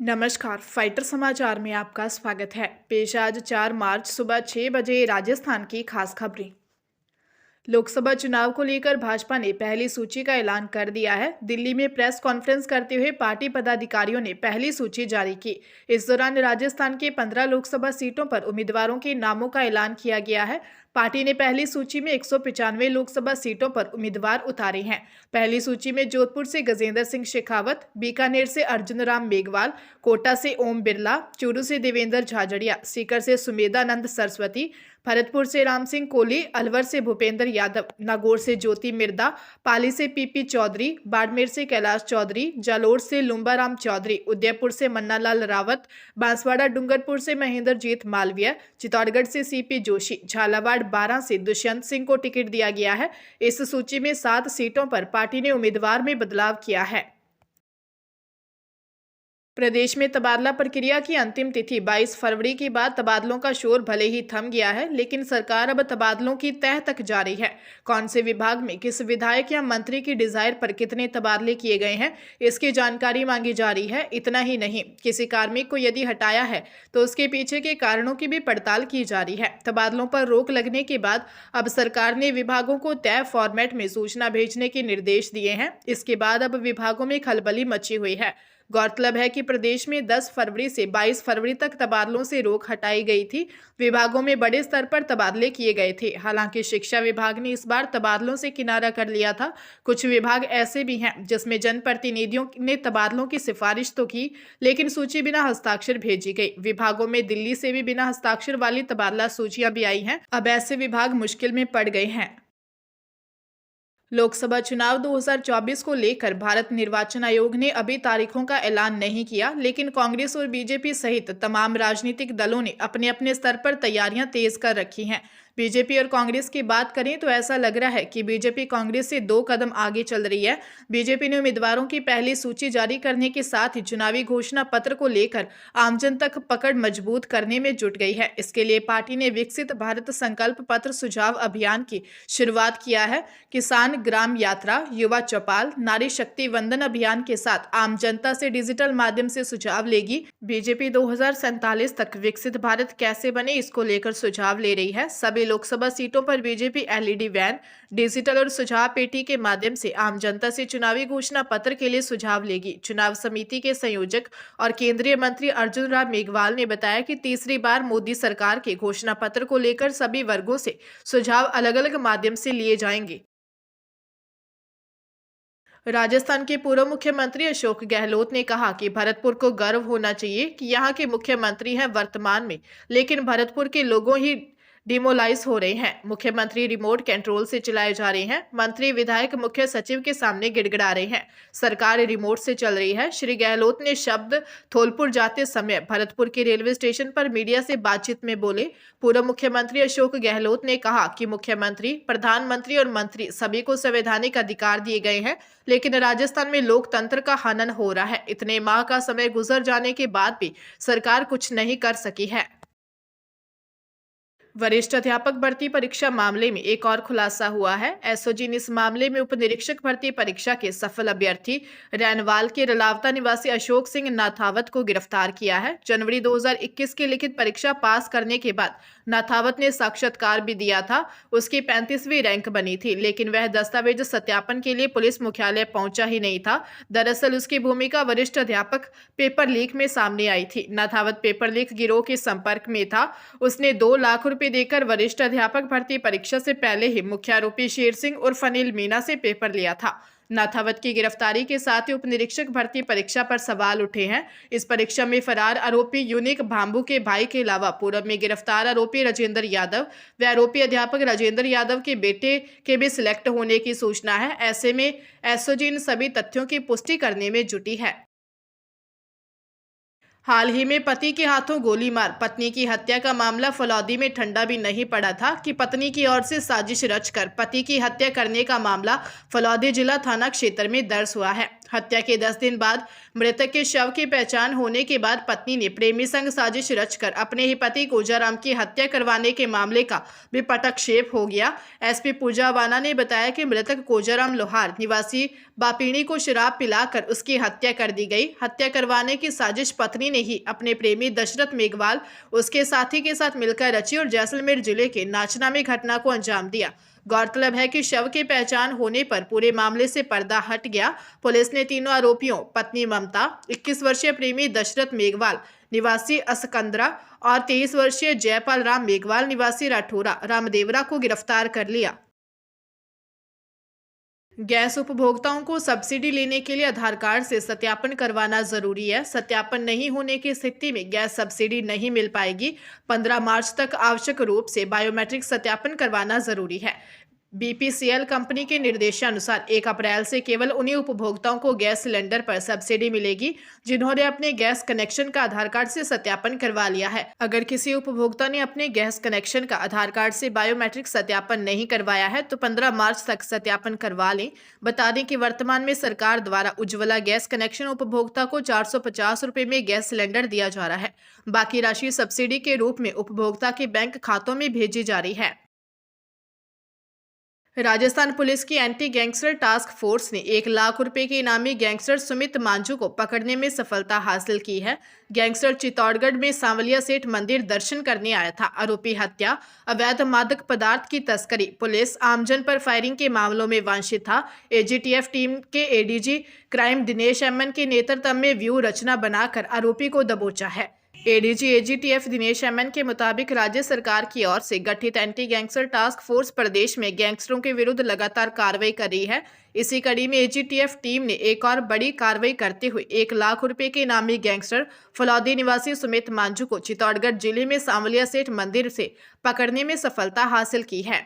नमस्कार, फाइटर समाचार में आपका स्वागत है। पेश आज 4 मार्च सुबह 6 बजे राजस्थान की खास खबरें। लोकसभा चुनाव को लेकर भाजपा ने पहली सूची का ऐलान कर दिया है। दिल्ली में प्रेस कॉन्फ्रेंस करते हुए पार्टी पदाधिकारियों ने पहली सूची जारी की। इस दौरान राजस्थान के 15 लोकसभा सीटों पर उम्मीदवारों के नामों का ऐलान किया गया है। पार्टी ने पहली सूची में 195 लोकसभा सीटों पर उम्मीदवार उतारे हैं। पहली सूची में जोधपुर से गजेंद्र सिंह शेखावत, बीकानेर से अर्जुन राम मेघवाल, कोटा से ओम बिरला, चूरू से देवेंद्र झाझड़िया, सीकर से सुमेधानंद सरस्वती, भरतपुर से राम सिंह कोहली, अलवर से भूपेंद्र यादव, नागौर से ज्योति मिर्दा, पाली से पीपी चौधरी, बाड़मेर से कैलाश चौधरी, जालोर से लुम्बाराम चौधरी, उदयपुर से मन्नालाल रावत, बांसवाड़ा डूंगरपुर से महेंद्रजीत मालवीय, चित्तौड़गढ़ से सीपी जोशी, झालावाड़ 12 से दुष्यंत सिंह को टिकट दिया गया है। इस सूची में 7 सीटों पर पार्टी ने उम्मीदवार में बदलाव किया है। प्रदेश में तबादला प्रक्रिया की अंतिम तिथि 22 फरवरी के बाद तबादलों का शोर भले ही थम गया है, लेकिन सरकार अब तबादलों की तह तक जारी है। कौन से विभाग में किस विधायक या मंत्री की डिजायर पर कितने तबादले किए गए हैं, इसकी जानकारी मांगी जा रही है। इतना ही नहीं, किसी कार्मिक को यदि हटाया है तो उसके पीछे के कारणों की भी पड़ताल की जा रही है। तबादलों पर रोक लगने के बाद अब सरकार ने विभागों को तय फॉर्मेट में सूचना भेजने के निर्देश दिए हैं। इसके बाद अब विभागों में खलबली मची हुई है। गौरतलब है कि प्रदेश में 10 फरवरी से 22 फरवरी तक तबादलों से रोक हटाई गई थी। विभागों में बड़े स्तर पर तबादले किए गए थे। हालांकि शिक्षा विभाग ने इस बार तबादलों से किनारा कर लिया था। कुछ विभाग ऐसे भी हैं जिसमें जनप्रतिनिधियों ने तबादलों की सिफारिश तो की, लेकिन सूची बिना हस्ताक्षर भेजी गई। विभागों में दिल्ली से भी बिना हस्ताक्षर वाली तबादला सूचियां भी आई हैं। अब ऐसे विभाग मुश्किल में पड़ गए हैं। लोकसभा चुनाव 2024 को लेकर भारत निर्वाचन आयोग ने अभी तारीखों का ऐलान नहीं किया, लेकिन कांग्रेस और बीजेपी सहित तमाम राजनीतिक दलों ने अपने अपने स्तर पर तैयारियां तेज कर रखी हैं। बीजेपी और कांग्रेस की बात करें तो ऐसा लग रहा है कि बीजेपी कांग्रेस से 2 कदम आगे चल रही है। बीजेपी ने उम्मीदवारों की पहली सूची जारी करने के साथ ही चुनावी घोषणा पत्र को लेकर आमजन तक पकड़ मजबूत करने में जुट गई है। इसके लिए पार्टी ने विकसित भारत संकल्प पत्र सुझाव अभियान की शुरुआत किया है। किसान ग्राम यात्रा, युवा चौपाल, नारी शक्ति वंदन अभियान के साथ आम जनता से डिजिटल माध्यम से सुझाव लेगी। बीजेपी 2047 तक विकसित भारत कैसे बने, इसको लेकर सुझाव ले रही है। सभी लोकसभा सीटों पर बीजेपी एलईडी वैन, डिजिटल और सुझाव पेटी के माध्यम से आम जनता से चुनावी घोषणा पत्र के लिए सुझाव लेगी। चुनाव समिति के संयोजक और केंद्रीय मंत्री अर्जुन राम मेघवाल ने बताया कि तीसरी बार मोदी सरकार के घोषणा पत्र को लेकर सभी वर्गों से सुझाव अलग अलग माध्यम से लिए जाएंगे। राजस्थान के पूर्व मुख्यमंत्री अशोक गहलोत ने कहा कि भरतपुर को गर्व होना चाहिए कि यहाँ के मुख्यमंत्री हैं वर्तमान में, लेकिन भरतपुर के लोगों ही डिमोलाइज हो रहे हैं। मुख्यमंत्री रिमोट कंट्रोल से चलाए जा रहे हैं। मंत्री विधायक मुख्य सचिव के सामने गिड़गिड़ा रहे हैं। सरकार रिमोट से चल रही है। श्री गहलोत ने शब्द धौलपुर जाते समय भरतपुर के रेलवे स्टेशन पर मीडिया से बातचीत में बोले। पूर्व मुख्यमंत्री अशोक गहलोत ने कहा कि मुख्यमंत्री, प्रधानमंत्री और मंत्री सभी को संवैधानिक अधिकार दिए गए हैं, लेकिन राजस्थान में लोकतंत्र का हनन हो रहा है। इतने माह का समय गुजर जाने के बाद भी सरकार कुछ नहीं कर सकी है। वरिष्ठ अध्यापक भर्ती परीक्षा मामले में एक और खुलासा हुआ है। एसओजी ने इस मामले में उप निरीक्षक भर्ती परीक्षा के सफल अभ्यर्थी रैनवाल के रलावता निवासी अशोक सिंह नाथावत को गिरफ्तार किया है। जनवरी 2021 की लिखित परीक्षा पास करने के बाद नाथावत ने साक्षात्कार भी दिया था। उसकी 35वीं रैंक बनी थी, लेकिन वह दस्तावेज सत्यापन के लिए पुलिस मुख्यालय पहुंचा ही नहीं था। दरअसल उसकी भूमिका वरिष्ठ अध्यापक पेपर लीक में सामने आई थी। नाथावत पेपर लीक गिरोह के संपर्क में था। उसने 2 लाख रुपए देकर वरिष्ठ अध्यापक भर्ती परीक्षा से पहले ही मुख्य आरोपी शेर सिंह उर्फ अनिल मीणा से पेपर लिया था। नाथावत की गिरफ्तारी के साथ ही उप निरीक्षक भर्ती परीक्षा पर सवाल उठे हैं। इस परीक्षा में फरार आरोपी यूनिक भांबू के भाई के अलावा पूर्व में गिरफ्तार आरोपी राजेंद्र यादव व आरोपी अध्यापक राजेंद्र यादव के बेटे के भी सिलेक्ट होने की सूचना है। ऐसे में एसओजी इन सभी तथ्यों की पुष्टि करने में जुटी है। हाल ही में पति के हाथों गोली मार पत्नी की हत्या का मामला फलौदी में ठंडा भी नहीं पड़ा था कि पत्नी की ओर से साजिश रचकर पति की हत्या करने का मामला फलौदी जिला थाना क्षेत्र में दर्ज हुआ है। हत्या के 10 दिन बाद मृतक के शव की पहचान होने के बाद पत्नी ने प्रेमी संग साजिश रचकर अपने ही पति कोजाराम की हत्या करवाने के मामले का भी पटक्षेप हो गया। एसपी पूजा वाना ने बताया कि मृतक कोजाराम लोहार निवासी बापीणी को शराब पिलाकर उसकी हत्या कर दी गई। हत्या करवाने की साजिश पत्नी ने ही अपने प्रेमी दशरथ मेघवाल उसके साथी के साथ मिलकर रची और जैसलमेर जिले के नाचना में घटना को अंजाम दिया। गौरतलब है कि शव की पहचान होने पर पूरे मामले से पर्दा हट गया। पुलिस ने तीनों आरोपियों पत्नी ममता, 21 वर्षीय प्रेमी दशरथ मेघवाल निवासी असकंदरा और 23 वर्षीय जयपाल राम मेघवाल निवासी राठौरा रामदेवरा को गिरफ्तार कर लिया। गैस उपभोक्ताओं को सब्सिडी लेने के लिए आधार कार्ड से सत्यापन करवाना जरूरी है। सत्यापन नहीं होने की स्थिति में गैस सब्सिडी नहीं मिल पाएगी। 15 मार्च तक आवश्यक रूप से बायोमेट्रिक सत्यापन करवाना जरूरी है। बीपीसीएल कंपनी के निर्देशानुसार 1 अप्रैल से केवल उन्हीं उपभोक्ताओं को गैस सिलेंडर पर सब्सिडी मिलेगी जिन्होंने अपने गैस कनेक्शन का आधार कार्ड से सत्यापन करवा लिया है। अगर किसी उपभोक्ता ने अपने गैस कनेक्शन का आधार कार्ड से बायोमेट्रिक सत्यापन नहीं करवाया है तो 15 मार्च तक सत्यापन करवा लें। बता दें कि वर्तमान में सरकार द्वारा उज्ज्वला गैस कनेक्शन उपभोक्ता को 450 रुपए में गैस सिलेंडर दिया जा रहा है। बाकी राशि सब्सिडी के रूप में उपभोक्ता के बैंक खातों में भेजी जा रही है। राजस्थान पुलिस की एंटी गैंगस्टर टास्क फोर्स ने 1 लाख रुपए के इनामी गैंगस्टर सुमित मांझू को पकड़ने में सफलता हासिल की है। गैंगस्टर चित्तौड़गढ़ में सांवलिया सेठ मंदिर दर्शन करने आया था। आरोपी हत्या, अवैध मादक पदार्थ की तस्करी, पुलिस आमजन पर फायरिंग के मामलों में वांछित था। एजीटीएफ टीम के एडीजी क्राइम दिनेश एमएन के नेतृत्व में व्यू रचना बनाकर आरोपी को दबोचा है। एडीजी एजीटीएफ दिनेश एमएन के मुताबिक राज्य सरकार की ओर से गठित एंटी गैंगस्टर टास्क फोर्स प्रदेश में गैंगस्टरों के विरुद्ध लगातार कार्रवाई कर रही है। इसी कड़ी में एजीटीएफ टीम ने एक और बड़ी कार्रवाई करते हुए 1 लाख रुपए के इनामी गैंगस्टर फलौदी निवासी सुमित मांझू को चित्तौड़गढ़ जिले में सांवलिया सेठ मंदिर से पकड़ने में सफलता हासिल की है।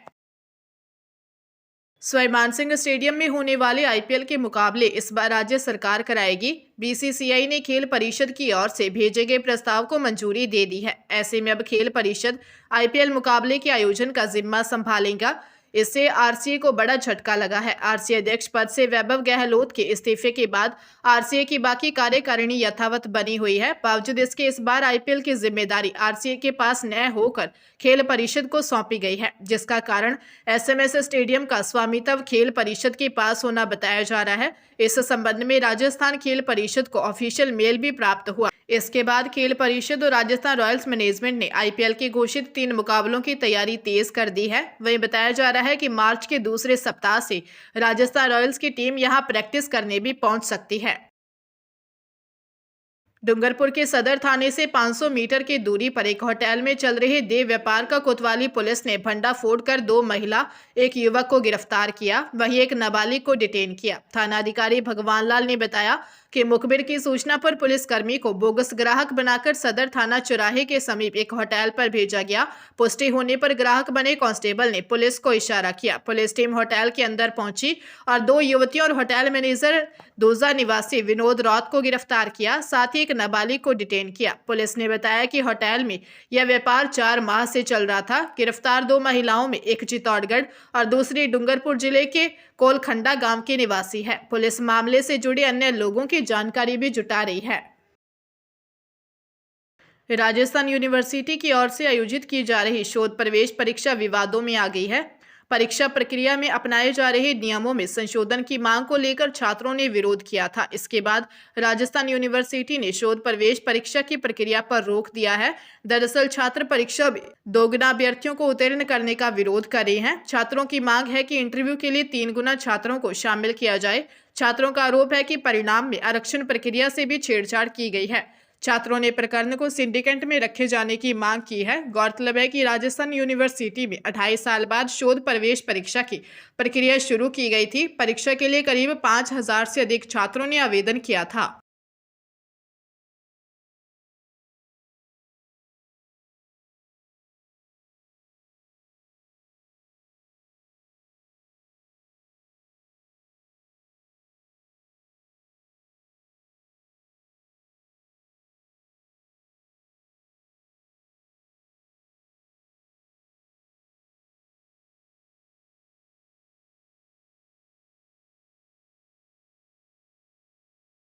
सवाई सिंह स्टेडियम में होने वाले आईपीएल के मुकाबले इस बार राज्य सरकार कराएगी। बीसीसीआई ने खेल परिषद की ओर से भेजे गए प्रस्ताव को मंजूरी दे दी है। ऐसे में अब खेल परिषद आईपीएल मुकाबले के आयोजन का जिम्मा संभालेगा। इससे आरसीए को बड़ा झटका लगा है। आरसीए अध्यक्ष पद से वैभव गहलोत के इस्तीफे के बाद आरसीए की बाकी कार्यकारिणी यथावत बनी हुई है। बावजूद इसके इस बार आईपीएल की जिम्मेदारी आरसीए के पास न होकर खेल परिषद को सौंपी गई है, जिसका कारण एसएमएस स्टेडियम का स्वामित्व खेल परिषद के पास होना बताया जा रहा है। इस संबंध में राजस्थान खेल परिषद को ऑफिशियल मेल भी प्राप्त हुआ। इसके बाद खेल परिषद और राजस्थान रॉयल्स मैनेजमेंट ने आईपीएल के घोषित 3 मुकाबलों की तैयारी तेज कर दी है। वहीं बताया जा रहा है कि मार्च के दूसरे सप्ताह से राजस्थान रॉयल्स की टीम यहां प्रैक्टिस करने भी पहुंच सकती है। डूंगरपुर के सदर थाने से 500 मीटर की दूरी पर एक होटल में चल रहे देह व्यापार का कोतवाली पुलिस ने भंडा फोड़कर 2 महिला, 1 युवक को गिरफ्तार किया। वहीं एक नाबालिग को डिटेन किया। थानाधिकारी भगवान लाल ने बताया कि मुखबिर की सूचना पर पुलिसकर्मी को बोगस ग्राहक बनाकर सदर थाना चौराहे के समीप एक होटल पर भेजा गया। पुष्टि होने पर ग्राहक बने कांस्टेबल ने पुलिस को इशारा किया। पुलिस टीम होटल के अंदर पहुंची और 2 युवतियों और होटल मैनेजर दोजा निवासी विनोद रौत को गिरफ्तार किया। साथ ही एक नाबालिग को डिटेन किया। पुलिस ने बताया कि होटल में यह व्यापार 4 माह से चल रहा था। गिरफ्तार 2 महिलाओं में एक चित्तौड़गढ़ और दूसरी डूंगरपुर जिले के कोलखंडा गांव की निवासी है। पुलिस मामले से जुड़े अन्य लोगों की जानकारी भी जुटा रही है। राजस्थान यूनिवर्सिटी की ओर से आयोजित की जा रही शोध प्रवेश परीक्षा विवादों में आ गई है। परीक्षा प्रक्रिया में अपनाए जा रहे नियमों में संशोधन की मांग को लेकर छात्रों ने विरोध किया था। इसके बाद राजस्थान यूनिवर्सिटी ने शोध प्रवेश परीक्षा की प्रक्रिया पर रोक दिया है। दरअसल छात्र परीक्षा में दोगुना अभ्यर्थियों को उत्तीर्ण करने का विरोध कर रहे हैं। छात्रों की मांग है कि इंटरव्यू के लिए 3 गुना छात्रों को शामिल किया जाए। छात्रों का आरोप है कि परिणाम में आरक्षण प्रक्रिया से भी छेड़छाड़ की गई है। छात्रों ने प्रकरण को सिंडिकेट में रखे जाने की मांग की है। गौरतलब है कि राजस्थान यूनिवर्सिटी में 28 साल बाद शोध प्रवेश परीक्षा की प्रक्रिया शुरू की गई थी। परीक्षा के लिए करीब 5000 से अधिक छात्रों ने आवेदन किया था।